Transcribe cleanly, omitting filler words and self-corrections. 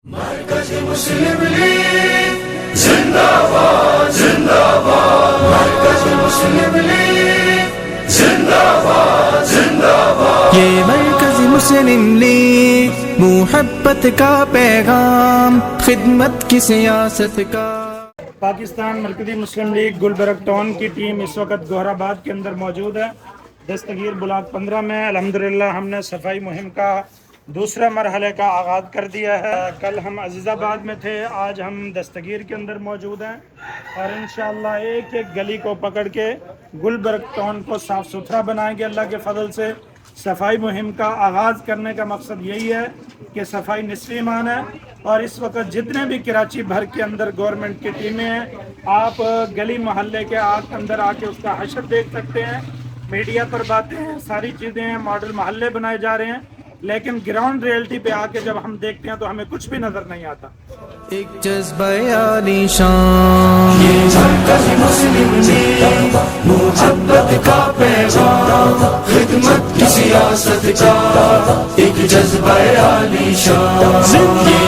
مرکز مسلم لیگ زندہ باد زندہ باد، مرکز مسلم لیگ زندہ باد زندہ باد، یہ مرکز مسلم لیگ محبت کا پیغام، خدمت کی سیاست کا۔ پاکستان مرکزی مسلم لیگ گلبرگ ٹاؤن کی ٹیم اس وقت گوہر آباد کے اندر موجود ہے، دستگیر بلاک 15 میں۔ الحمدللہ ہم نے صفائی مہم کا دوسرے مرحلے کا آغاز کر دیا ہے۔ کل ہم عزیز آباد میں تھے، آج ہم دستگیر کے اندر موجود ہیں، اور انشاءاللہ ایک ایک گلی کو پکڑ کے گلبرگ ٹاؤن کو صاف ستھرا بنائیں گے اللہ کے فضل سے۔ صفائی مہم کا آغاز کرنے کا مقصد یہی ہے کہ صفائی نصف ایمان ہے، اور اس وقت جتنے بھی کراچی بھر کے اندر گورنمنٹ کی ٹیمیں ہیں، آپ گلی محلے کے اندر آ کے اس کا حشر دیکھ سکتے ہیں۔ میڈیا پر باتیں ہیں، ساری چیزیں ہیں، ماڈل محلے بنائے جا رہے ہیں، لیکن گراؤنڈ ریئلٹی پہ آ کے جب ہم دیکھتے ہیں تو ہمیں کچھ بھی نظر نہیں آتا۔ ایک جذبہ عالی شان، یہ مرکز مسلم لیگ محبت کا پیغام، خدمت کی سیاست کا ایک جذبہ عالی شان۔